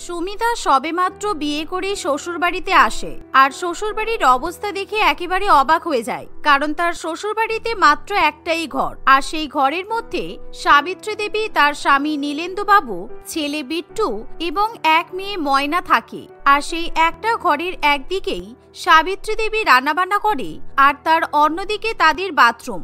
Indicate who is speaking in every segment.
Speaker 1: সুমিতা সবেমাত্র বিয়ে করে শ্বশুরবাড়িতে আসে আর শ্বশুরবাড়ির অবস্থা দেখে একেবারে অবাক হয়ে যায়, কারণ তার শ্বশুরবাড়িতে মাত্র একটাই ঘর, আর সেই ঘরের মধ্যে সাবিত্রী দেবী, তার স্বামী নীলেন্দু বাবু, ছেলে বিট্টু এবং এক মেয়ে ময়না থাকে। আর সেই একটা ঘরের একদিকেই সাবিত্রী দেবী রান্নাবান্না করে আর তার অন্যদিকে তাদের বাথরুম।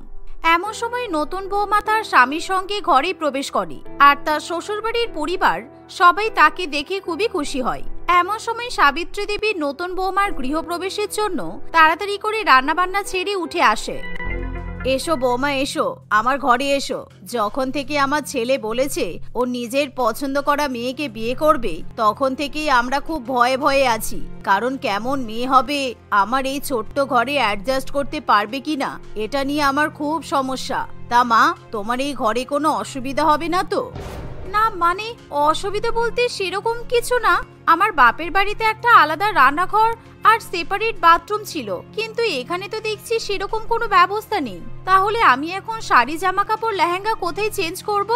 Speaker 1: এমন সময় নতুন বৌমা তার স্বামীর সঙ্গে ঘরে প্রবেশ করে আর তার শ্বশুরবাড়ির পরিবার সবাই তাকে দেখে খুবই খুশি হয়। এমন সময় সাবিত্রী দেবীর নতুন বৌমার গৃহপ্রবেশের জন্য তাড়াতাড়ি করে রান্নাবান্না ছেড়ে উঠে আসে। এসো বৌমা, এসো, আমার ঘরে এসো। যখন থেকে আমার ছেলে বলেছে ও নিজের পছন্দ করা মেয়েকে বিয়ে করবে, তখন থেকেই আমরা খুব ভয়ে ভয়ে আছি, কারণ কেমন মেয়ে হবে, আমার এই ছোট্ট ঘরে অ্যাডজাস্ট করতে পারবে কিনা এটা নিয়ে আমার খুব সমস্যা। তা মা, তোমার এই ঘরে কোনো অসুবিধা হবে না তো? না মানে অসুবিধা বলতে সেরকম কিছু না, আমার বাপের বাড়িতে একটা আলাদা রান্নাঘর আর সেপারেট বাথরুম ছিল, কিন্তু এখানে তো দেখছি সেরকম কোনো ব্যবস্থা নেই। তাহলে আমি এখন শাড়ি, জামা কাপড়, লেহেঙ্গা কোথায় চেঞ্জ করব?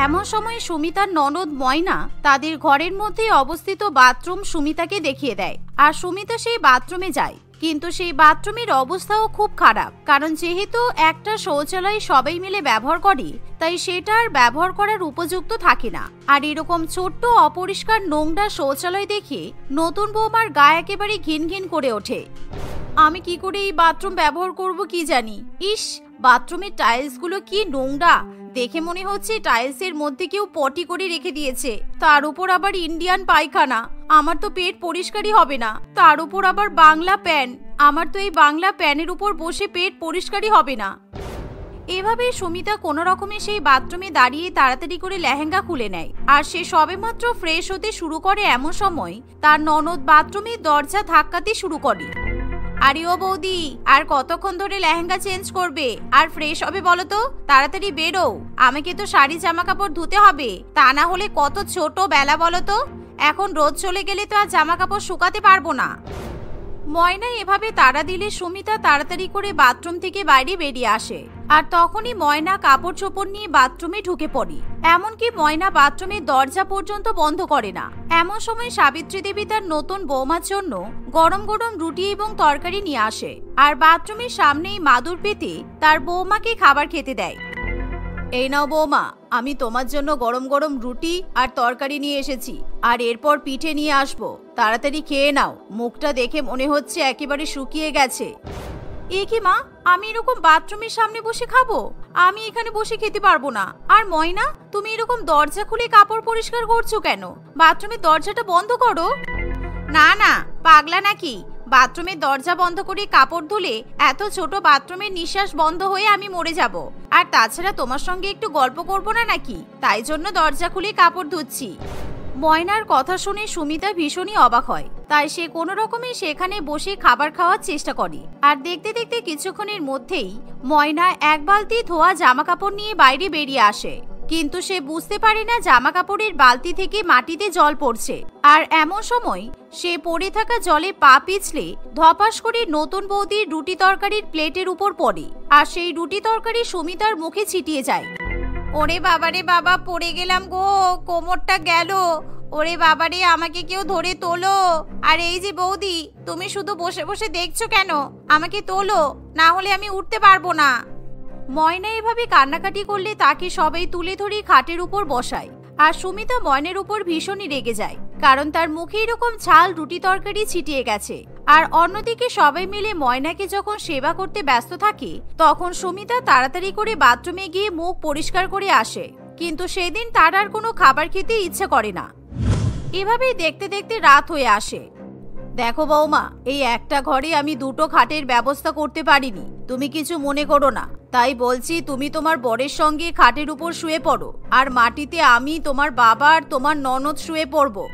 Speaker 1: এমন সময় সুমিতার ননদ ময়না তাদের ঘরের মধ্যে অবস্থিত বাথরুম সুমিতাকে দেখিয়ে দেয়, আর সুমিতা সেই বাথরুমে যায়। কিন্তু সেই বাথরুমের অবস্থাও খুব খারাপ, কারণ যেহেতু একটা শৌচালয় সবাই মিলে ব্যবহার করে, তাই সেটা আর ব্যবহার করার উপযুক্ত থাকে না। আর এরকম ছোট্ট অপরিষ্কার নোংরা শৌচালয় দেখে নতুন বৌমার গা একেবারে ঘিন ঘিন করে ওঠে। আমি কি করে এই বাথরুম ব্যবহার করব কি জানি। ইস, বাথরুমের টাইলস গুলো কি নোংরা, দেখে মনে হচ্ছে টাইলসের মধ্যে কেউ পটি করে রেখে দিয়েছে। তার উপর আবার ইন্ডিয়ান পায়খানা, আমার তো পেট পরিষ্কারই হবে না। তার উপর আবার বাংলা প্যান, আমার তো এই বাংলা প্যানের উপর বসে পেট পরিষ্কারই হবে না। এভাবে সুমিতা কোনো রকমে সেই বাথরুমে দাঁড়িয়ে তাড়াতাড়ি করে লেহেঙ্গা খুলে নেয়, আর সে সবেমাত্র ফ্রেশ হতে শুরু করে এমন সময় তার ননদ বাথরুমের দরজা ধাক্কাতে শুরু করে। আরে ও বৌদি, আর কতক্ষণ ধরে লেহেঙ্গা চেঞ্জ করবে আর ফ্রেশ হবে বলো তো? তাড়াতাড়ি বেরো, আমাকে তো শাড়ি জামা কাপড় ধুতে হবে, তা না হলে কত ছোট বেলা বলো তো, এখন রোদ চলে গেলে তো আর জামা কাপড় শুকাতে পারবো না। ময়না এভাবে তাড়া দিলে সুমিতা তাড়াতাড়ি করে বাথরুম থেকে বাইরে বেরিয়ে আসে, আর তখনই ময়না কাপড় চোপড় নিয়ে বাথরুমে ঢুকে পড়ে। এমনকি ময়না বাথরুমের দরজা পর্যন্ত বন্ধ করে না। এমন সময় সাবিত্রী দেবী তার নতুন বৌমার জন্য গরম গরম রুটি এবং তরকারি নিয়ে আসে, আর বাথরুমের সামনেই মাদুর পেতে তার বৌমাকে খাবার খেতে দেয়। এই নাও বৌমা, আমি তোমার জন্য গরম গরম রুটি আর তরকারি নিয়ে এসেছি, আর এরপর পিঠে নিয়ে আসবো, তাড়াতাড়ি খেয়ে নাও, মুখটা দেখে মনে হচ্ছে একেবারে শুকিয়ে গেছে। এ কি মা, আমি এরকম বাথরুমের সামনে বসে খাবো? আমি এখানে বসে খেতে পারবো না। আর ময়না, তুমি এরকম দরজা খুলে কাপড় পরিষ্কার করছো কেন? বাথরুমের দরজাটা বন্ধ করো। না না, পাগলা নাকি? বাথরুমের দরজা বন্ধ করে কাপড় ধুলে এত ছোট বাথরুমের নিঃশ্বাস বন্ধ হয়ে আমি মরে যাব। আর তাছাড়া তোমার সঙ্গে একটু গল্প করবো না নাকি? তাই জন্য দরজা খুলে কাপড় ধুচ্ছি। ময়নার কথা শুনে সুমিতা ভীষণই অবাক হয়, তাই সে কোনো রকমে সেখানে বসে খাবার খাওয়ার চেষ্টা করে। আর দেখতে দেখতে কিছুক্ষণের মধ্যেই ময়না এক বালতি ধোয়া জামা কাপড় নিয়ে বাইরে বেরিয়ে আসে, কিন্তু সে বুঝতে পারে না জামা কাপড়ের বালতি থেকে মাটিতে জল পড়ছে। আর এমন সময় সে পড়ে থাকা জলে পা পিছলে ধপাস করে নতুন বৌদির রুটি তরকারির প্লেটের উপর পড়ে, আর সেই রুটি তরকারি সুমিতার মুখে ছিটিয়ে যায়। ওরে বাবারে বাবা, পড়ে গেলাম গো, কোমরটা গেল। ওরে বাবারে, আমাকে কেউ ধরে তোলো। আর এই যে বৌদি, তুমি শুধু বসে বসে দেখছো কেন? আমাকে তোলো, না হলে আমি উঠতে পারবো না। ময়না এভাবে কান্নাকাটি করলে তাকে সবাই তুলে ধরে খাটের উপর বসায়, আর সুমিতা ময়নার উপর ভীষণই রেগে যায়, কারণ তার মুখে এরকম ঝাল রুটি তরকারি ছিটিয়ে গেছে। আর অন্যদিকে সবাই মিলে ময়নাকে যখন সেবা করতে ব্যস্ত থাকে, তখন সুমিতা তাড়াতাড়ি করে বাথরুমে গিয়ে মুখ পরিষ্কার করে আসে, কিন্তু সেদিন তার আর কোনো খাবার খেতে ইচ্ছে করে না। এভাবেই দেখতে দেখতে রাত হয়ে আসে। দেখো বৌমা, এই একটা ঘরে আমি দুটো খাটের ব্যবস্থা করতে পারিনি, তুমি কিছু মনে করো না। তাই বলছি, তুমি তোমার বরের সঙ্গে খাটের উপর শুয়ে পড়ো, আর মাটিতে আমি, তোমার বাবা আর তোমার ননদ শুয়ে পড়বো।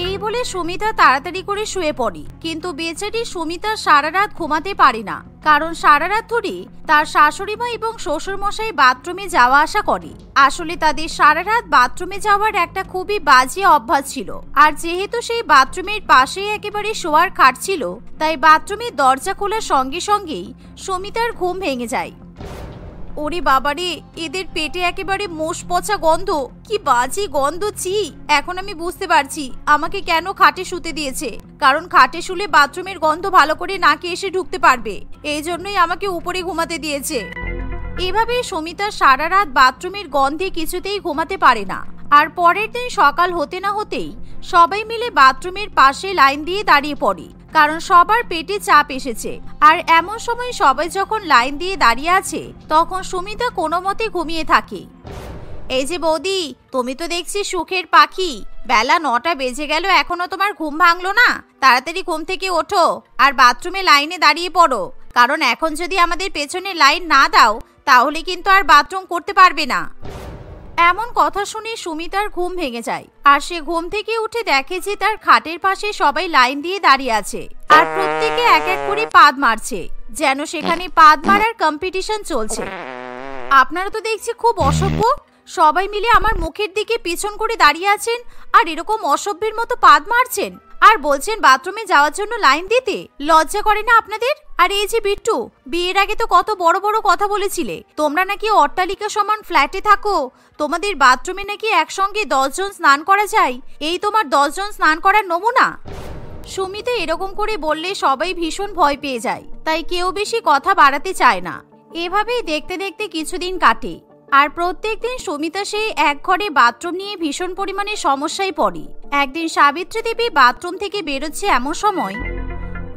Speaker 1: এই বলে সুমিতা তাড়াতাড়ি করে শুয়ে পড়ে, কিন্তু বেচারি সুমিতা সারা রাত ঘুমাতে পারে না, কারণ সারা রাত ধরে তার শাশুড়িমা এবং শ্বশুর মশাই বাথরুমে যাওয়া আসা করে। আসলে তাদের সারা রাত বাথরুমে যাওয়ার একটা খুবই বাজে অভ্যাস ছিল, আর যেহেতু সেই বাথরুমের পাশে একেবারে শোয়ার খাট ছিল, তাই বাথরুমের দরজা খোলার সঙ্গে সঙ্গেই সুমিতার ঘুম ভেঙে যায়। ওরে বাবারে, এদের পেটে একেবারে মোষ পচা গন্ধ, কি বাজে গন্ধ, ছি। এখন আমি বুঝতে পারছি আমাকে কেন খাটে শুতে দিয়েছে, কারণ খাটে শুলে বাথরুমের গন্ধ ভালো করে নাকে এসে ঢুকতে পারবে, এই জন্যই আমাকে উপরে ঘুমাতে দিয়েছে। এভাবে সুমিতা সারা রাত বাথরুমের গন্ধে কিছুতেই ঘুমাতে পারে না। আর পরের দিন সকাল হতে না হতেই সবাই মিলে বাথরুমের পাশে লাইন দিয়ে দাঁড়িয়ে পড়ে, কারণ সবার পেটে চাপ এসেছে। আর এমন সময় সবাই যখন লাইন দিয়ে দাঁড়িয়ে আছে তখন সুমিতা কোনো মতে ঘুমিয়ে থাকে। এই যে বৌদি, তুমি তো দেখছি সুখের পাখি, বেলা 9টা বেজে গেল, এখনো তোমার ঘুম ভাঙলো না? তাড়াতাড়ি ঘুম থেকে ওঠো আর বাথরুমে লাইনে দাঁড়িয়ে পড়ো, কারণ এখন যদি আমাদের পেছনে লাইন না দাও তাহলে কিন্তু আর বাথরুম করতে পারবে না। এমন কথা শুনে সুমিতার ঘুম ভেঙে যায়, আর সে ঘুম থেকে উঠে দেখে যে তার খাটের পাশে সবাই লাইন দিয়ে দাঁড়িয়ে আছে, আর প্রত্যেকে এক এক করে পাদ মারছে, যেন সেখানে পাদ মারার কম্পিটিশন চলছে। আপনারা তো দেখছি খুব অসভ্য, সবাই মিলে আমার মুখের দিকে পিছন করে দাঁড়িয়ে আছেন আর এরকম অসভ্যের মতো পাদ মারছেন, আর বলছেন বাথরুমে যাওয়ার জন্য লাইন দিতে। লজ্জা করে না আপনাদের? আর এই যে বিট্টু, বিয়ের আগে তো কত বড় বড় কথা বলেছিলে, তোমরা নাকি অট্টালিকা সমান ফ্ল্যাটে থাকো, তোমাদের বাথরুমে নাকি একসঙ্গে 10 জন স্নান করা যায়, এই তোমার 10 জন স্নান করার নমুনা। সুমিতা এরকম করে বললে সবাই ভীষণ ভয় পেয়ে যায়, তাই কেউ বেশি কথা বাড়াতে চায় না। এভাবেই দেখতে দেখতে কিছুদিন কাটে, আর প্রত্যেকদিন সুমিতা সেই এক ঘরে বাথরুম নিয়ে ভীষণ পরিমাণে সমস্যায় পড়ে। একদিন সাবিত্রী দেবী বাথরুম থেকে বেরোচ্ছে এমন সময়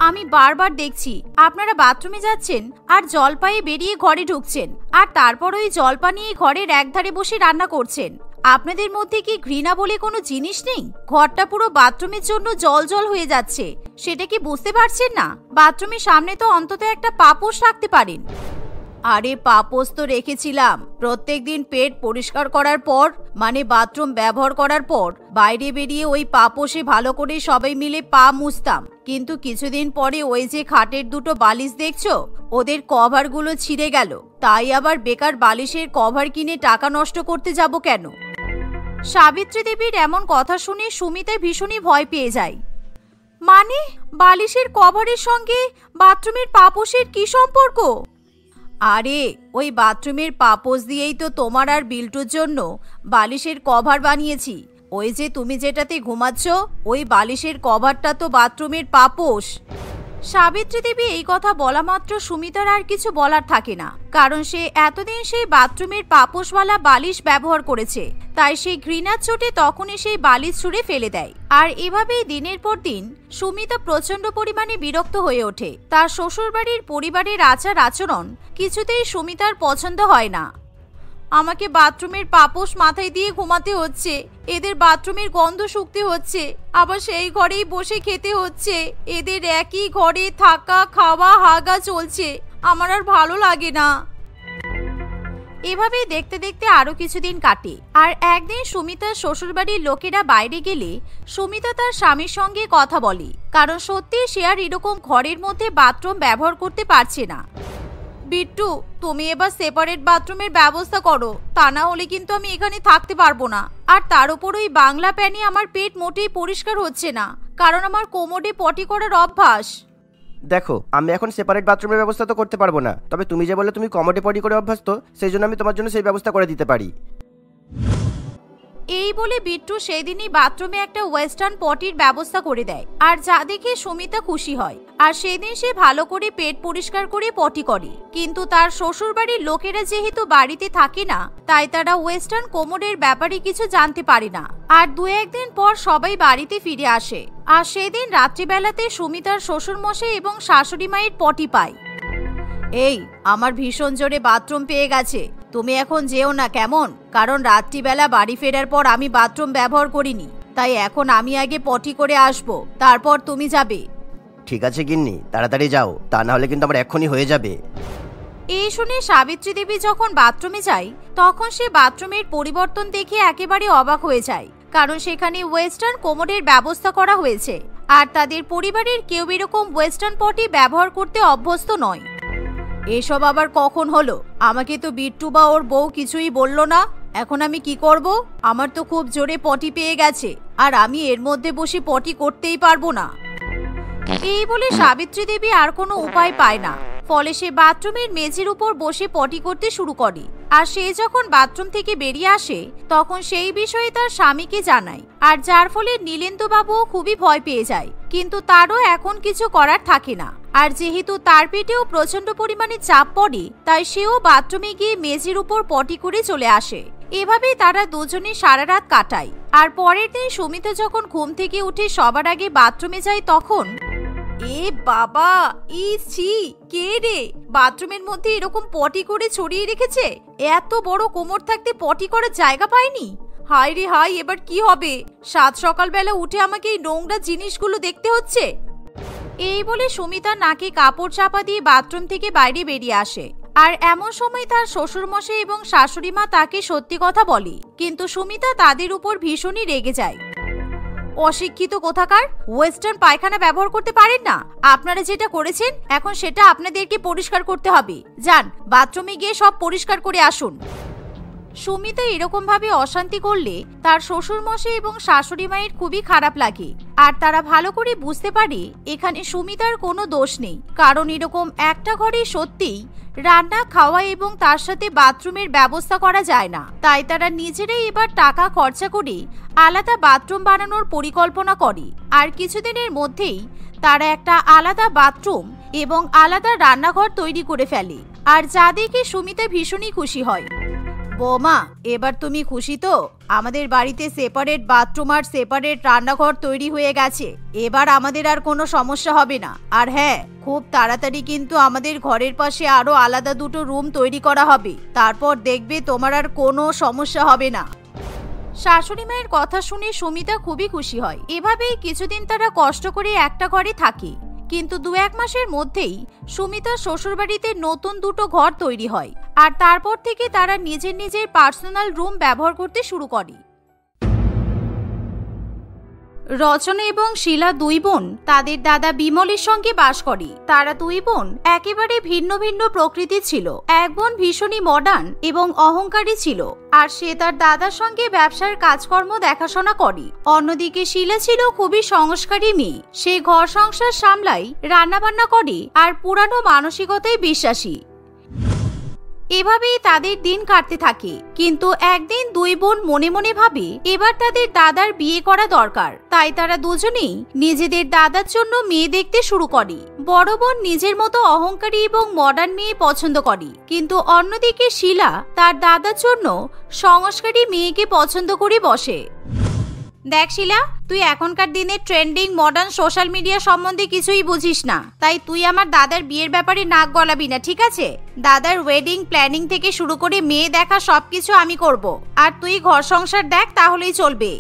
Speaker 1: আমি বারবার দেখছি আপনারা বাথরুমে যাচ্ছেন আর জল পায়ে বেরিয়ে ঘরে ঢুকছেন, আর তারপর ওই জল পা নিয়ে ঘরের একধারে বসে রান্না করছেন। আপনাদের মধ্যে কি ঘৃণা বলে কোনো জিনিস নেই? ঘরটা পুরো বাথরুমের জন্য জল জল হয়ে যাচ্ছে, সেটা কি বুঝতে পারছেন না? বাথরুমের সামনে তো অন্তত একটা পাপোশ রাখতে পারেন। আরে পাপোশ তো রেখেছিলাম, প্রত্যেকদিন পেট পরিষ্কার করার পর, মানে বাথরুম ব্যবহার করার পর বাইরে বেরিয়ে ওই পাপোশে ভালো করে সবাই মিলে পা মুছতাম, কিন্তু কিছুদিন পরে ওই যে খাটের দুটো বালিশ দেখছো, ওদের কভারগুলো ছিঁড়ে গেল, তাই আবার বেকার বালিশের কভার কিনে টাকা নষ্ট করতে যাব কেন? সাবিত্রী দেবীর এমন কথা শুনে সুমিতা ভীষণই ভয় পেয়ে যায়। মানে বালিশের কভারের সঙ্গে বাথরুমের পাপোশের কি সম্পর্ক? আরে ওই বাথরুমের পাপোশ দিয়েই তো তোমার আর বিল্টুর জন্য বালিশের কভার বানিয়েছি। ওই যে তুমি যেটাতে ঘুমাচ্ছ ওই বালিশের কভারটা তো বাথরুমের পাপোশ। সাবিত্রী দেবী এই কথা বলা মাত্র সুমিতার আর কিছু বলার থাকে না, কারণ সে এতদিন সেই বাথরুমের পাপোশওয়ালা বালিশ ব্যবহার করেছে, তাই সেই ঘৃণার চোটে তখনই সেই বালিশ ছুঁড়ে ফেলে দেয়। আর এভাবেই দিনের পর দিন সুমিতা প্রচন্ড পরিমাণে বিরক্ত হয়ে ওঠে। তার শ্বশুরবাড়ির পরিবারের আচার আচরণ কিছুতেই সুমিতার পছন্দ হয় না। আমাকে বাথরুমের পাপোশ মাথায় দিয়ে ঘুমাতে হচ্ছে, এদের বাথরুমের গন্ধ শুকতে হচ্ছে, আবার সেই ঘরেই বসে খেতে হচ্ছে, এদের একই ঘরে থাকা খাওয়া হাগা চলছে, আমার আর ভালো লাগে না। এভাবেই দেখতে দেখতে আরো কিছুদিন কাটে, আর একদিন সুমিতার শ্বশুরবাড়ির লোকেরা বাইরে গেলে সুমিতা তার স্বামীর সঙ্গে কথা বলে, কারণ সত্যি সে আর এরকম ঘরের মধ্যে বাথরুম ব্যবহার করতে পারছে না। বিট্টু, তুমি এবার সেপারেট বাথরুমের ব্যবস্থা করো, তা না হলে কিন্তু আমি এখানে থাকতে পারবো না। আর তার উপর ওই বাংলা প্যানে আমার পেট মোটেই পরিষ্কার হচ্ছে না, কারণ আমার কোমরে পটি করার অভ্যাস।
Speaker 2: দেখো, আমি এখন সেপারেট বাথরুমের ব্যবস্থা তো করতে পারবো না, তবে তুমি যে বলে তুমি কোমরে পটি করে অভ্যস্ত, সেই জন্য আমি তোমার জন্য সেই ব্যবস্থা করে দিতে পারি।
Speaker 1: এই বলে বিট্টু সেদিনই বাথরুমে একটা ওয়েস্টার্ন পটির ব্যবস্থা করে দেয়, আর যা দেখে সুমিতা খুশি হয়। আর সেদিন সে ভালো করে পেট পরিষ্কার করে পটি করে, কিন্তু তার শ্বশুরবাড়ির লোকেরা যেহেতু বাড়িতে থাকে না, তাই তারা ওয়েস্টার্ন কোমরের ব্যাপারে কিছু জানতে পারে না। আর 2-1 দিন পর সবাই বাড়িতে ফিরে আসে, আর সেদিন রাত্রিবেলাতে সুমিতার শ্বশুরমশাই এবং শাশুড়ি মায়ের পটি পায়। এই আমার ভীষণ জোরে বাথরুম পেয়ে গেছে, তুমি এখন যেও না কেমন, কারণ রাত্রিবেলা বাড়ি ফেরার পর আমি বাথরুম ব্যবহার করিনি, তাই এখন আমি আগে পটি করে আসবো, তারপর তুমি যাবে।
Speaker 2: ঠিক আছে গিন্নি, তাড়াতাড়ি যাও, তা না হলে কিন্তু আমার এক্ষুনি হয়ে যাবে।
Speaker 1: এই শুনে সাবিত্রী দেবী যখন বাথরুমে যায় তখন সে বাথরুমের পরিবর্তন দেখে একেবারে অবাক হয়ে যায়, কারণ সেখানে ওয়েস্টার্ন কোমরের ব্যবস্থা করা হয়েছে, আর তাদের পরিবারের কেউ এরকম ওয়েস্টার্ন পটি ব্যবহার করতে অভ্যস্ত নয়। এসব আবার কখন হলো? আমাকে তো বিট্টু বা ওর বউ কিছুই বললো না, এখন আমি কি করব? আমার তো খুব জোরে পটি পেয়ে গেছে, আর আমি এর মধ্যে বসে পটি করতেই পারবো না। এই বলে সাবিত্রী দেবী আর কোনো উপায় পায় না, ফলে সে বাথরুমের মেঝের উপর বসে পটি করতে শুরু করে। আর সে যখন বাথরুম থেকে বেরিয়ে আসে তখন সেই বিষয়ে তার স্বামীকে জানায়, আর যার ফলে নীলেন্দুবাবুও খুবই ভয় পেয়ে যায়। কিন্তু তারও এখন কিছু করার থাকে না। আর যেহেতু তার পেটেও প্রচন্ড পরিমাণে চাপ পড়ে, তাই সেও বাথরুমে গিয়ে মেঝের উপর পটি করে চলে আসে। এভাবেই তারা দুজনে সারা রাত কাটায়। আর পরের দিন সুমিতা যখন ঘুম থেকে উঠে সবার আগে বাথরুমে যায় তখন এ বাবা, ছি, কে রে বাথরুমের মধ্যে এরকম পটি করে ছড়িয়ে রেখেছে? এত বড় কোমর থাকতে পটি করার জায়গা পায়নি? হায় রে হায়, এবার কি হবে? সাত সকালবেলা উঠে আমাকে এই নোংরা জিনিসগুলো দেখতে হচ্ছে। এই বলে সুমিতা নাকে কাপড় চাপা দিয়ে বাথরুম থেকে বাইরে বেরিয়ে আসে। আর এমন সময় তার শ্বশুরমশাই এবং শাশুড়ি মা তাকে সত্যি কথা বলে, কিন্তু সুমিতা তাদের উপর ভীষণই রেগে যায়। অশিক্ষিত কোথাকার, ওয়েস্টার্ন পায়খানা ব্যবহার করতে পারেন না? আপনারা যেটা করেছেন এখন সেটা আপনাদেরকে পরিষ্কার করতে হবে। যান, বাথরুমে গিয়ে সব পরিষ্কার করে আসুন। সুমিতা এরকম ভাবে অশান্তি করলে তার শ্বশুরমশাই এবং শাশুড়ি মায়ের খুবই খারাপ লাগে। আর তারা ভালো করে বুঝতে পারে এখানে সুমিতার কোনো দোষ নেই, কারণ এরকম একটা ঘরে সত্যিই রান্না, খাওয়া এবং তার সাথে বাথরুমের ব্যবস্থা করা যায় না। তাই তারা নিজেরাই এবার টাকা খরচা করে আলাদা বাথরুম বানানোর পরিকল্পনা করে। আর কিছুদিনের মধ্যেই তারা একটা আলাদা বাথরুম এবং আলাদা রান্নাঘর তৈরি করে ফেলে। আর যা দেখে সুমিতা ভীষণই খুশি হয়। বৌমা, এবার তুমি খুশি তো? আমাদের বাড়িতে সেপারেট বাথরুম আর সেপারেট রান্নাঘর তৈরি হয়ে গেছে। এবার আমাদের আর কোনো সমস্যা হবে না। আর হ্যাঁ, খুব তাড়াতাড়ি কিন্তু আমাদের ঘরের পাশে আরো আলাদা দুটো রুম তৈরি করা হবে। তারপর দেখবে তোমার আর কোনো সমস্যা হবে না। শাশুড়ি মায়ের কথা শুনে সুমিতা খুবই খুশি হয়। এভাবেই কিছুদিন তারা কষ্ট করে একটা ঘরে থাকে। কিন্তু 2-1 মাসের মধ্যেই সুমিতার শ্বশুরবাড়িতে নতুন দুটো ঘর তৈরি হয়। আর তারপর থেকে তারা নিজের নিজের পার্সোনাল রুম ব্যবহার করতে শুরু করে। রচনা এবং শিলা 2 বোন তাদের দাদা বিমলের সঙ্গে বাস করে। তারা 2 বোন একেবারে ভিন্ন ভিন্ন প্রকৃতির ছিল। এক বোন ভীষণই মডার্ন এবং অহংকারী ছিল, আর সে তার দাদার সঙ্গে ব্যবসার কাজকর্ম দেখাশোনা করে। অন্যদিকে শিলা ছিল খুবই সংস্কারী মেয়ে। সে ঘর সংসার সামলায়, রান্নাবান্না করে আর পুরানো মানসিকতায় বিশ্বাসী। এভাবেই তাদের দিন কাটতে থাকে। কিন্তু একদিন 2 বোন মনে মনে ভাবে এবার তাদের দাদার বিয়ে করা দরকার। তাই তারা দুজনেই নিজেদের দাদার জন্য মেয়ে দেখতে শুরু করে। বড় বোন নিজের মতো অহংকারী এবং মডার্ন মেয়ে পছন্দ করে, কিন্তু অন্যদিকে শিলা তার দাদার জন্য সংস্কারী মেয়েকে পছন্দ করে বসে। দেখ শিলা, তুই এখনকার দিনে ট্রেন্ডিং মডার্ন সোশ্যাল মিডিয়া সম্বন্ধে কিছুই বুঝিস না। তাই তুই আমার দাদার বিয়ের ব্যাপারে নাক গলাবি না, ঠিক আছে? দাদার ওয়েডিং প্ল্যানিং থেকে শুরু করে মেয়ে দেখা সবকিছু আমি করব। আর তুই ঘর সংসার দেখ, তাহলেই চলবে।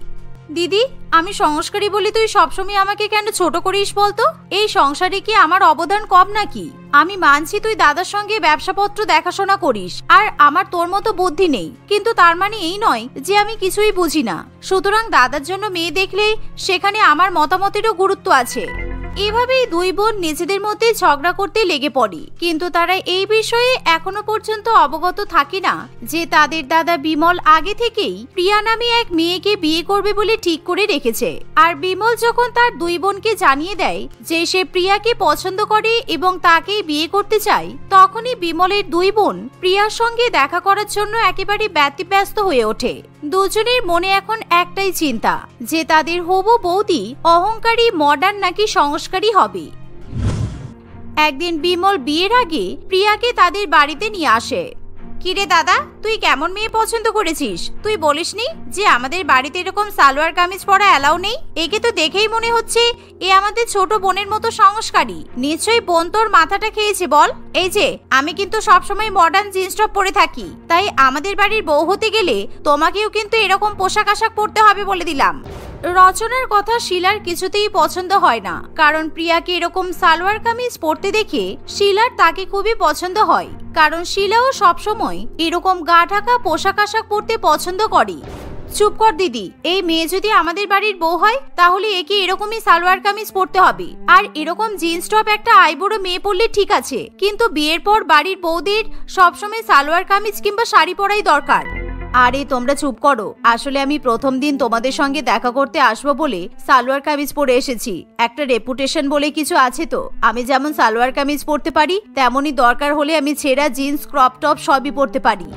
Speaker 1: দিদি, আমি সংস্কারী বলে তুই সবসময় আমাকে কেন ছোট করিস বলতো? এই সংসারে কি আমার অবদান কম নাকি? আমি মানছি তুই দাদার সঙ্গে ব্যবসাপত্র দেখাশোনা করিস, আর আমার তোর মতো বুদ্ধি নেই, কিন্তু তার মানে এই নয় যে আমি কিছুই বুঝি না। সুতরাং দাদার জন্য মেয়ে দেখলে সেখানে আমার মতামতেরও গুরুত্ব আছে। এভাবেই 2 বোন নিজেদের মধ্যে ঝগড়া করতে লেগে পড়ে। কিন্তু তারা এই বিষয়ে এখনো পর্যন্ত অবগত থাকে না যে তাদের দাদা বিমল আগে থেকেই প্রিয়া নামে এক মেয়েকে বিয়ে করবে বলে ঠিক করে রেখেছে। আর বিমল যখন তার 2 বোনকে জানিয়ে দেয় যে সে প্রিয়াকে পছন্দ করে এবং তাকে বিয়ে করতে চায়, তখনই বিমলের 2 বোন প্রিয়ার সঙ্গে দেখা করার জন্য একেবারে ব্যতিব্যস্ত হয়ে ওঠে। দুজনের মনে এখন একটাই চিন্তা যে তাদের হবু বৌদি অহংকারী, মডার্ন নাকি সংস্কারী হবে। একদিন বিমল বিয়ের আগে প্রিয়াকে তাদের বাড়িতে নিয়ে আসে। কিরে দাদা, তুই কেমন মেয়ে পছন্দ করেছিস? তুই বলিসনি যে আমাদের বাড়িতে এরকম সালোয়ার কামিজ পরা অ্যালাউ নেই? একে তো দেখেই মনে হচ্ছে এ আমাদের ছোট বোনের মতো সংস্কারী। নিশ্চয়ই বোন তোর মাথাটা খেয়েছে বল। এই যে আমি কিন্তু সবসময় মডার্ন জিন্স টপ পরে থাকি, তাই আমাদের বাড়ির বউ হতে গেলে তোমাকেও কিন্তু এরকম পোশাক আশাক পরতে হবে বলে দিলাম। রচনার কথা শিলার কিছুতেই পছন্দ হয় না, কারণ প্রিয়াকে এরকম সালোয়ার কামিজ পরতে দেখে শিলার তাকে খুবই পছন্দ হয়। কারণ শিলাও সবসময় এরকম গা ঢাকা পোশাক আশাক পরতে পছন্দ করে। চুপ কর দিদি, এই মেয়ে যদি আমাদের বাড়ির বউ হয় তাহলে একে এরকমই সালোয়ার কামিজ পরতে হবে। আর এরকম জিন্স টপ একটা আইবুড়ো মেয়ে পরলে ঠিক আছে, কিন্তু বিয়ের পর বাড়ির বউদের সবসময় সালোয়ার কামিজ কিংবা শাড়ি পরাই দরকার। আরে তোমরা চুপ করো, আসলে আমি প্রথম দিন তোমাদের সঙ্গে দেখা করতে আসবো বলে সালোয়ার কামিজ পরে এসেছি। একটা রেপুটেশন বলে কিছু আছে তো, আমি যেমন সালোয়ার কামিজ পরতে পারি তেমনই দরকার হলে আমি ছেঁড়া জিন্স ক্রপ টপ সবই পরতে পারি।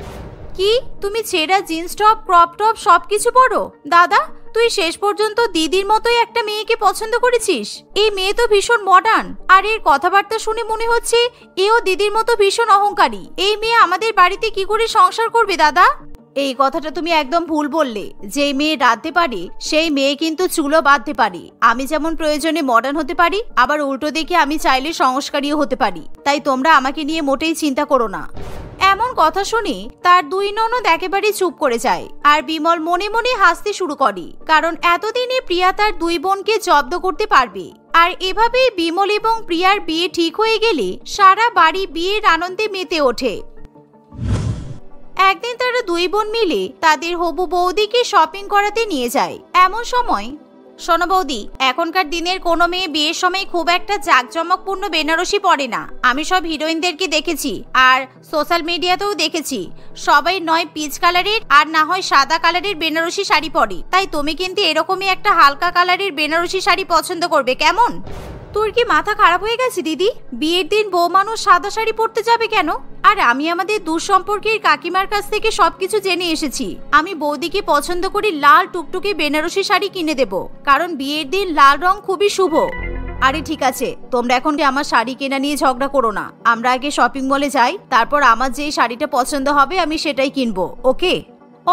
Speaker 1: কি তুমি ছেঁড়া জিন্স টপ ক্রপ টপ সবকিছু পরো? দাদা তুই শেষ পর্যন্ত দিদির মতোই একটা মেয়েকে পছন্দ করেছিস। এই মেয়ে তো ভীষণ মডার্ন, আর এর কথাবার্তা শুনে মনে হচ্ছে এও দিদির মতো ভীষণ অহংকারী। এই মেয়ে আমাদের বাড়িতে কি করে সংসার করবে দাদা? এই কথাটা তুমি একদম ভুল বললে। যে মেয়ে রাঁধতে পারে সেই মেয়ে কিন্তু চুলো বাঁধতে পারে। আমি যেমন প্রয়োজনে মডার্ন হতে পারি, আবার উল্টো দিকে আমি চাইলে সংস্কারীও হতে পারি। তাই তোমরা আমাকে নিয়ে মোটেই চিন্তা করো না। এমন কথা শুনে তার দুই ননদ একেবারে চুপ করে যায়, আর বিমল মনে মনে হাসতে শুরু করে, কারণ এতদিনে প্রিয়া তার দুই বোনকে জব্দ করতে পারবে। আর এভাবেই বিমল এবং প্রিয়ার বিয়ে ঠিক হয়ে গেলে সারা বাড়ি বিয়ের আনন্দে মেতে ওঠে। একদিন তারা দুই বোন মিলে তাদের হবু বৌদিকে শপিং করাতে নিয়ে যায়। এমন সময়, শোনো বৌদি, এখনকার দিনের কোনো মেয়ে বিয়ের সময় খুব একটা জাঁকজমকপূর্ণ বেনারসি পরে না। আমি সব হিরোইনদেরকে দেখেছি আর সোশ্যাল মিডিয়াতেও দেখেছি, সবাই নয় পিচ কালারের আর না হয় সাদা কালারের বেনারসি শাড়ি পরে। তাই তুমি কিন্তু এরকমই একটা হালকা কালারের বেনারসি শাড়ি পছন্দ করবে, কেমন? তোর কি মাথা খারাপ হয়ে গেছে দিদি? বিয়ের দিন বউ মানুষ সাদা শাড়ি পরতে যাবে কেন? আর আমি আমাদের দূর সম্পর্কের কাকিমার কাছ থেকে সবকিছু জেনে এসেছি। আমি বৌদিকে পছন্দ করি লাল টুকটুকে বেনারসি শাড়ি কিনে দেব, কারণ বিয়ের দিন লাল রং খুবই শুভ। আরে ঠিক আছে, তোমরা এখন আমার শাড়ি কেনা নিয়ে ঝগড়া করো না। আমরা আগে শপিং মলে যাই, তারপর আমার যে শাড়িটা পছন্দ হবে আমি সেটাই কিনবো, ওকে?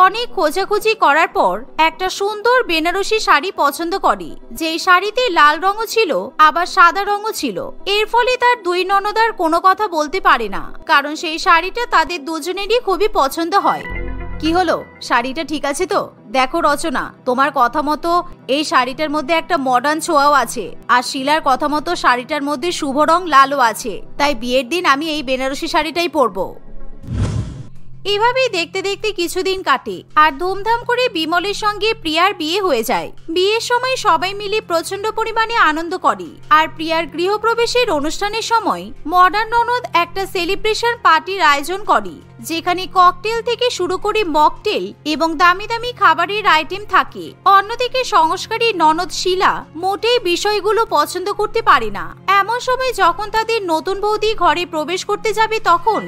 Speaker 1: অনেক খোঁজাখুঁজি করার পর একটা সুন্দর বেনারসি শাড়ি পছন্দ করে, যেই শাড়িতে লাল রঙও ছিল আবার সাদা রঙও ছিল। এর ফলে তার দুই ননদ আর কোনো কথা বলতে পারে না, কারণ সেই শাড়িটা তাদের দুজনেরই খুবই পছন্দ হয়। কি হলো, শাড়িটা ঠিক আছে তো? দেখো রচনা, তোমার কথা মতো এই শাড়িটার মধ্যে একটা মডার্ন ছোঁয়াও আছে, আর শিলার কথা মতো শাড়িটার মধ্যে শুভ রং লালও আছে। তাই বিয়ের দিন আমি এই বেনারসি শাড়িটাই পরবো। এভাবেই দেখতে দেখতে কিছুদিন কাটে, আর ধুমধাম করে বিমলের সঙ্গে প্রিয়ার বিয়ে হয়ে যায়। বিয়ের সময় সবাই মিলে প্রচন্ড পরিমাণে আনন্দ করে। আর প্রিয়ার গৃহপ্রবেশের অনুষ্ঠানের সময় মডার্ন ননদ একটা সেলিব্রেশন পার্টির আয়োজন করে, যেখানে ককটেল থেকে শুরু করে মকটেল এবং দামি দামি খাবারের আইটেম থাকে। অন্যদিকে সংস্কারী ননদ শিলা মোটেই বিষয়গুলো পছন্দ করতে পারে না। এমন সময় যখন তাদের নতুন বৌদি ঘরে প্রবেশ করতে যাবে, তখন,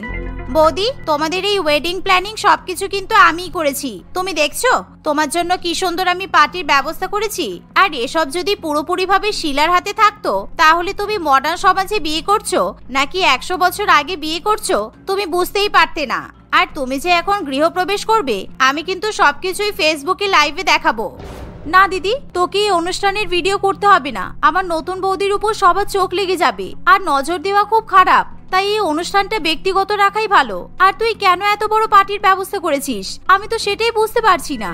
Speaker 1: বৌদি তোমাদের এই ওয়েডিং প্ল্যানিং সবকিছু কিন্তু আমিই করেছি। তুমি দেখছো তোমার জন্য কি সুন্দর আমি পার্টির ব্যবস্থা করেছি। আর এসব যদি পুরোপুরি ভাবে শিলার হাতে থাকতো, তাহলে তুমি মডার্ন সমাজে বিয়ে করছো নাকি 100 বছর আগে বিয়ে করছো তুমি বুঝতেই পারতে না। আর তুমি যে এখন গৃহপ্রবেশ করবে, আমি কিন্তু সবকিছুই ফেসবুকে লাইভে দেখাবো। না দিদি, তোকে এই অনুষ্ঠানের ভিডিও করতে হবে না। আমার নতুন বৌদির উপর সবার চোখ লেগে যাবে, আর নজর দেওয়া খুব খারাপ। তাই এই অনুষ্ঠানটা ব্যক্তিগত রাখাই ভালো। আর তুই কেন এত বড় পার্টির ব্যবস্থা করেছিস, আমি তো সেটাই বুঝতে পারছি না।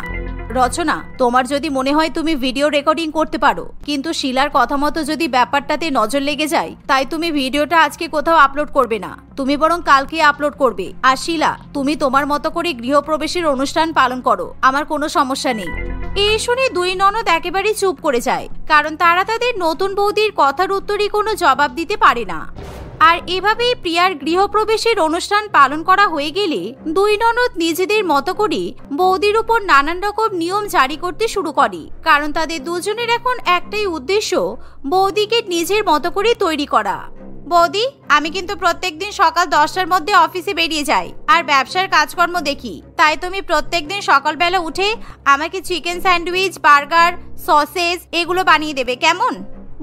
Speaker 1: রচনা, তোমার যদি মনে হয় তুমি ভিডিও রেকর্ডিং করতে পারো, কিন্তু শিলার কথা মতো যদি ব্যাপারটাতে নজর লেগে যায়, তাই তুমি ভিডিওটা আজকে কোথাও আপলোড করবে না, তুমি বরং কালকে আপলোড করবে। আর শিলা, তুমি তোমার মতো করে গৃহপ্রবেশের অনুষ্ঠান পালন করো, আমার কোনো সমস্যা নেই। এই শুনে দুই ননদ একেবারে চুপ করে যায়, কারণ তারা তাদের নতুন বৌদির কথার উত্তরে কোনো জবাব দিতে পারে না। আর এভাবেই প্রিয়ার গৃহপ্রবেশের অনুষ্ঠান পালন করা হয়ে গেলে দুই ননদ নিজেদের মতো করে বৌদির উপর নানান রকম নিয়ম জারি করতে শুরু করে, কারণ তাদের দুজনের এখন একটাই উদ্দেশ্য, বৌদিকে নিজের মতো করে তৈরি করা। বৌদি, আমি কিন্তু প্রত্যেকদিন সকাল 10টার মধ্যে অফিসে বেরিয়ে যাই আর ব্যবসার কাজকর্ম দেখি। তাই তুমি প্রত্যেকদিন সকালবেলা উঠে আমাকে চিকেন স্যান্ডউইচ, বার্গার, সসেজ এগুলো বানিয়ে দেবে, কেমন?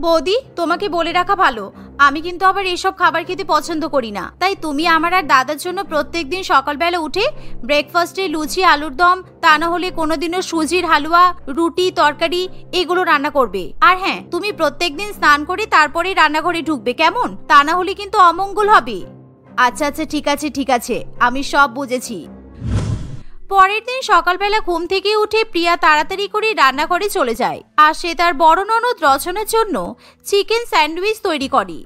Speaker 1: বৌদি, তোমাকে বলে রাখা ভালো, আমি কিন্তু আবার এসব খাবার খেতে পছন্দ করি না। তাই তুমি আমার আর দাদার জন্য প্রত্যেকদিন সকালবেলা উঠে ব্রেকফাস্টে লুচি, আলুর দম, তা না হলে কোনোদিনও সুজির হালুয়া, রুটি, তরকারি এগুলো রান্না করবে। আর হ্যাঁ, তুমি প্রত্যেকদিন স্নান করে তারপরে রান্নাঘরে ঢুকবে, কেমন? তা না হলে কিন্তু অমঙ্গল হবে। আচ্ছা আচ্ছা, ঠিক আছে, আমি সব বুঝেছি। পরের দিন সকালবেলা ঘুম থেকে উঠে প্রিয়া তাড়াতাড়ি করে রান্নাঘরে চলে যায়, আর সে তার বড় ননদ রচনার জন্য চিকেন স্যান্ডউইচ তৈরি করে,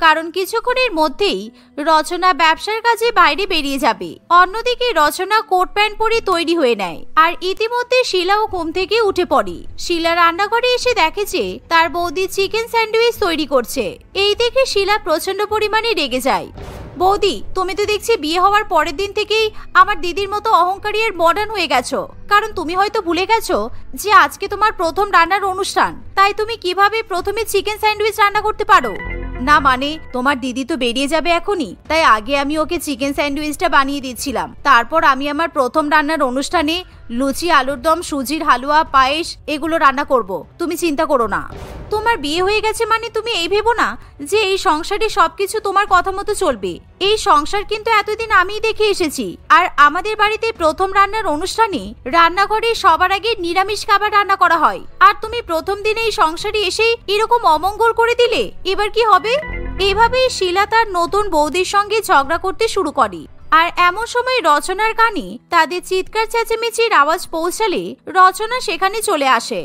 Speaker 1: কারণ কিছুক্ষণের মধ্যেই রচনা ব্যবসার কাজে বাইরে বেরিয়ে যাবে। অন্যদিকে রচনা কোট প্যান্ট পরে তৈরি হয়ে নেয়, আর ইতিমধ্যে শিলাও ঘুম থেকে উঠে পড়ে। শিলা রান্নাঘরে এসে দেখে যে তার বৌদি চিকেন স্যান্ডউইচ তৈরি করছে। এই দেখে শিলা প্রচন্ড পরিমাণে রেগে যায়। বৌদি, তুমি তো দেখছি বিয়ে হওয়ার পরের দিন থেকেই আমার দিদির মতো অহংকারী আর মডার্ন হয়ে গেছো। কারণ তুমি হয়তো ভুলে গেছো যে আজকে তোমার প্রথম রান্নার অনুষ্ঠান, তাই তুমি কিভাবে প্রথমে চিকেন স্যান্ডউইচ রান্না করতে পারো না? মানে তোমার দিদি তো বেরিয়ে যাবে এখনই, তাই আগে আমি ওকে চিকেন স্যান্ডউইচটা বানিয়ে দিচ্ছিলাম। তারপর আমি আমার প্রথম রান্নার অনুষ্ঠানে লুচি, আলুর দম, সুজির হালুয়া, পায়েস এগুলো রান্না করব। তুমি চিন্তা করো না। তোমার বিয়ে হয়ে গেছে মানে তুমি এই ভেবো না যে এই সংসারে সবকিছু তোমার কথা মতো চলবে। এই সংসার কিন্তু এতদিন আমিই দেখে এসেছি। আর আমাদের বাড়িতে প্রথম রান্নার অনুষ্ঠানে রান্নাঘরে সবার আগে নিরামিষ খাবার রান্না করা হয়, আর তুমি প্রথম দিনে এই সংসারে এসেই এরকম অমঙ্গল করে দিলে। এবার কি হবে? এভাবেই শিলা তার নতুন বৌদির সঙ্গে ঝগড়া করতে শুরু করে। আর এমন সময় রচনার কানে তাদের চিৎকার চেঁচামেচির আওয়াজ পৌঁছালে রচনা সেখানে চলে আসে।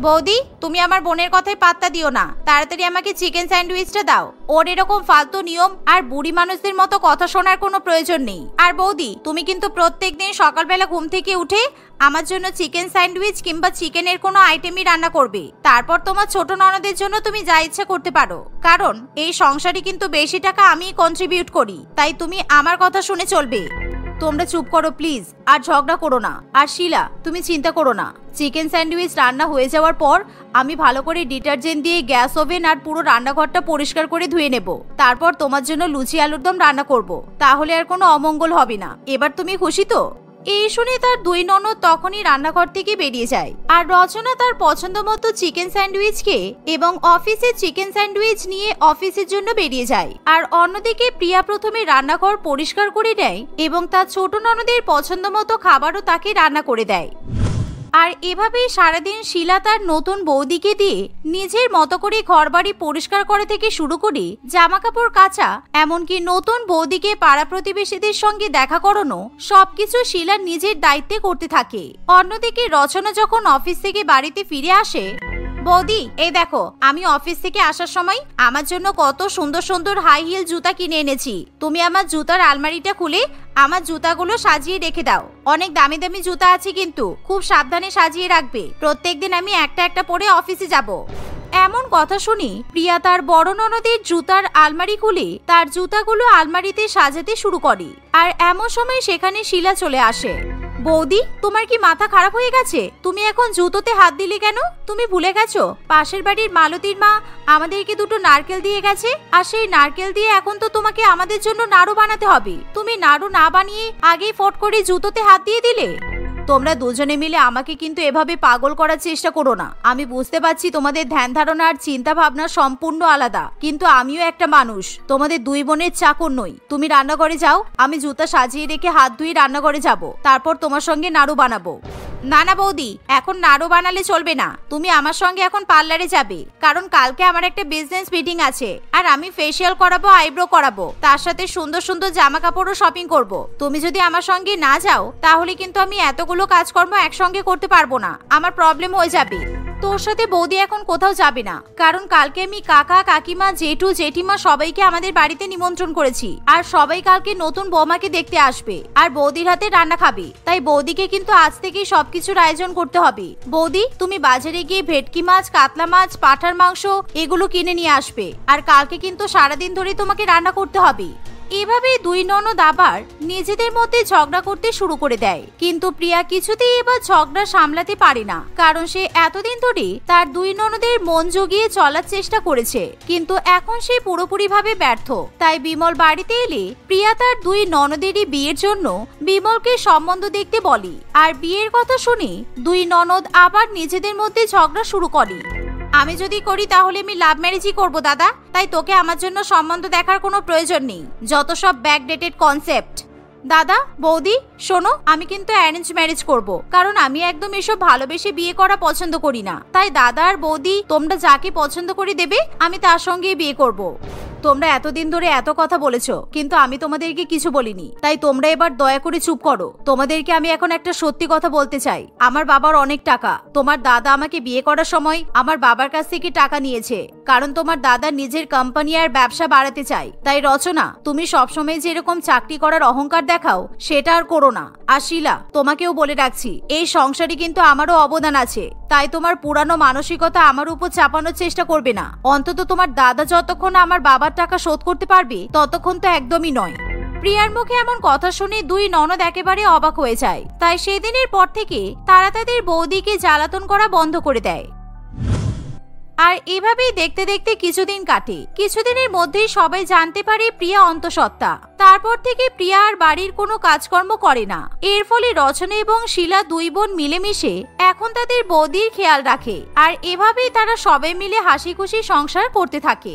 Speaker 1: বৌদি, তুমি আমার বোনের কথায় পাত্তা দিও না, তাড়াতাড়ি আমাকে চিকেন স্যান্ডউইচটা দাও। ওর এরকম ফালতু নিয়ম আর বুড়ি মানুষদের মতো কথা শোনার কোনো প্রয়োজন নেই। আর বৌদি, তুমি কিন্তু প্রত্যেকদিন সকালবেলা ঘুম থেকে উঠে আমার জন্য চিকেন স্যান্ডউইচ কিংবা চিকেনের কোনো আইটেমই রান্না করবে। তারপর তোমার ছোট ননদের জন্য তুমি যা ইচ্ছা করতে পারো, কারণ এই সংসারে কিন্তু বেশি টাকা আমিই কন্ট্রিবিউট করি, তাই তুমি আমার কথা শুনে চলবে। তোমরা চুপ করো প্লিজ, আর ঝগড়া করো না। আর শিলা, তুমি চিন্তা করো না, চিকেন স্যান্ডউইচ রান্না হয়ে যাওয়ার পর আমি ভালো করে ডিটারজেন্ট দিয়ে গ্যাস ওভেন আর পুরো রান্নাঘরটা পরিষ্কার করে ধুয়ে নেব। তারপর তোমার জন্য লুচি আলুর দম রান্না করব, তাহলে আর কোনো অমঙ্গল হবে না। এবার তুমি খুশি তো? এই শুনে তার দুই ননদ তখনই রান্নাঘর থেকে বেরিয়ে যায়। আর রচনা তার পছন্দ মতো চিকেন স্যান্ডউইচ খেয়ে এবং অফিসে চিকেন স্যান্ডউইচ নিয়ে অফিসের জন্য বেরিয়ে যায়। আর অন্যদিকে প্রিয়া প্রথমে রান্নাঘর পরিষ্কার করে দেয় এবং তার ছোট ননদের পছন্দ মতো খাবারও তাকে রান্না করে দেয়। আর এভাবেই সারাদিন শিলা তার নতুন বৌদিকে দিয়ে নিজের মতো করে ঘরবাড়ি পরিষ্কার করা থেকে শুরু করে জামা কাপড় কাচা, এমনকি নতুন বৌদিকে পাড়া প্রতিবেশীদের সঙ্গে দেখা করানো, সবকিছু শিলা নিজের দায়িত্বে করতে থাকে। অন্যদিকে রচনা যখন অফিস থেকে বাড়িতে ফিরে আসে, বৌদি এই দেখো, আমি অফিস থেকে আসার সময় আমার জন্য কত সুন্দর সুন্দর হাই হিল জুতা কিনে এনেছি। তুমি আমার জুতার আলমারিটা খুলে আমার জুতাগুলো সাজিয়ে রেখে দাও। অনেক দামি দামি জুতা আছে, কিন্তু খুব সাবধানে সাজিয়ে রাখবে। প্রত্যেকদিন আমি একটা একটা পরে অফিসে যাব। এমন কথা শুনি প্রিয়া তার বড় ননদের জুতার আলমারি খুলে তার জুতাগুলো আলমারিতে সাজাতে শুরু করে। আর এমন সময় সেখানে শিলা চলে আসে। বৌদি, তোমার কি মাথা খারাপ হয়ে গেছে? তুমি এখন জুতোতে হাত দিলে কেন? তুমি ভুলে গেছো পাশের বাড়ির মালতীর মা আমাদেরকে দুটো নারকেল দিয়ে গেছে, আর সেই নারকেল দিয়ে এখন তো তোমাকে আমাদের জন্য নাড়ু বানাতে হবে। তুমি নাড়ু না বানিয়ে আগেই ফট করে জুতোতে হাত দিয়ে দিলে। তোমরা দুজনে মিলে আমাকে কিন্তু এভাবে পাগল করার চেষ্টা করো না। আমি বুঝতে পারছি তোমাদের ধ্যান ধারণা আর চিন্তা ভাবনা সম্পূর্ণ আলাদা, কিন্তু আমিও একটা মানুষ, তোমাদের দুই বোনের চাকর নই। তুমি রান্নাঘরে যাও, আমি জুতা সাজিয়ে রেখে হাত ধুয়ে রান্নাঘরে যাব, তারপর তোমার সঙ্গে নাড়ু বানাবো। না না বৌদি, এখন নাড়ু বানালে চলবে না। তুমি আমার সঙ্গে এখন পার্লারে যাবে, কারণ কালকে আমার একটা বিজনেস মিটিং আছে, আর আমি ফেসিয়াল করাবো, আইব্রো করাবো, তার সাথে সুন্দর সুন্দর জামা কাপড়ও শপিং করব। তুমি যদি আমার সঙ্গে না যাও তাহলে কিন্তু আমি এতগুলো কাজকর্ম একসঙ্গে করতে পারবো না, আমার প্রবলেম হয়ে যাবে। তোর সাথে বৌদি এখন কোথাও যাবে না, কারণ কালকে আমি কাকা, কাকিমা, জেঠু, জেঠিমা সবাইকে আমাদের বাড়িতে নিমন্ত্রণ করেছি, আর সবাই কালকে নতুন বৌমাকে দেখতে আসবে আর বৌদির হাতে রান্না খাবে। তাই বৌদিকে কিন্তু আজ থেকেই সবকিছুর আয়োজন করতে হবে। বৌদি, তুমি বাজারে গিয়ে ভেটকি মাছ, কাতলা মাছ, পাঁঠার মাংস এগুলো কিনে নিয়ে আসবে, আর কালকে কিন্তু সারাদিন ধরে তোমাকে রান্না করতে হবে। এভাবে দুই ননদ আবার নিজেদের মধ্যে ঝগড়া করতে শুরু করে দেয়। কিন্তু প্রিয়া কিছুতেই এবার ঝগড়া সামলাতে পারে না, কারণ সে এতদিন ধরে তার দুই ননদের মন জগিয়ে চলার চেষ্টা করেছে, কিন্তু এখন সে পুরোপুরিভাবে ব্যর্থ। তাই বিমল বাড়িতে এলে প্রিয়া তার দুই ননদেরই বিয়ের জন্য বিমলকে সম্বন্ধ দেখতে বলে। আর বিয়ের কথা শুনে দুই ননদ আবার নিজেদের মধ্যে ঝগড়া শুরু করে। আমি যদি করি তাহলে আমি লাভ ম্যারেজই করব দাদা, তাই তোকে আমার জন্য সম্বন্ধ দেখার কোনো প্রয়োজন নেই। যত সব ব্যাকডেটেড কনসেপ্ট। দাদা, বৌদি শোনো, আমি কিন্তু অ্যারেঞ্জ ম্যারেজ করব, কারণ আমি একদম এসব ভালোবেসে বিয়ে করা পছন্দ করি না। তাই দাদা আর বৌদি তোমরা যাকে পছন্দ করে দেবে আমি তার সঙ্গেই বিয়ে করব। তোমরা এতদিন ধরে এত কথা বলেছো, কিন্তু আমি তোমাদেরকে কিছু বলিনি, তাই তোমরা এবার দয়া করে চুপ করো। তোমাদেরকে আমি এখন একটা সত্যি কথা বলতে চাই। আমার বাবার অনেক টাকা। তোমার দাদা আমাকে বিয়ে করার সময় আমার বাবার কাছ থেকে টাকা নিয়েছে, কারণ তোমার দাদা নিজের কোম্পানি আর ব্যবসা বাড়াতে চায়। তাই রচনা, তুমি সবসময় যেরকম চাকরি করার অহংকার দেখাও সেটা আর করো না। আর শিলা, তোমাকেও বলে রাখছি, এই সংসারে কিন্তু আমারও অবদান আছে, তাই তোমার পুরানো মানসিকতা আমার উপর চাপানোর চেষ্টা করবে না। অন্তত তোমার দাদা যতক্ষণ আমার বাবার সবার টাকা শোধ করতে পারবে ততক্ষণ তো একদমই নয়। প্রিয়ার মুখে এমন কথা শুনে দুই ননদ একেবারে অবাক হয়ে যায়। তাই সেদিনের পর থেকে তারা তাদের বৌদিকে জ্বালাতন করা বন্ধ করে দেয়। আর এভাবেই দেখতে দেখতে কিছুদিন কাটে। কিছুদিনের মধ্যেই সবাই জানতে পারে প্রিয়া অন্তঃসত্ত্বা। তারপর থেকে প্রিয়া আর বাড়ির কোনো কাজকর্ম করে না। এর ফলে রচনা এবং শিলা দুই বোন মিলেমিশে এখন তাদের বৌদির খেয়াল রাখে। আর এভাবেই তারা সবাই মিলে হাসি খুশি সংসার করতে থাকে।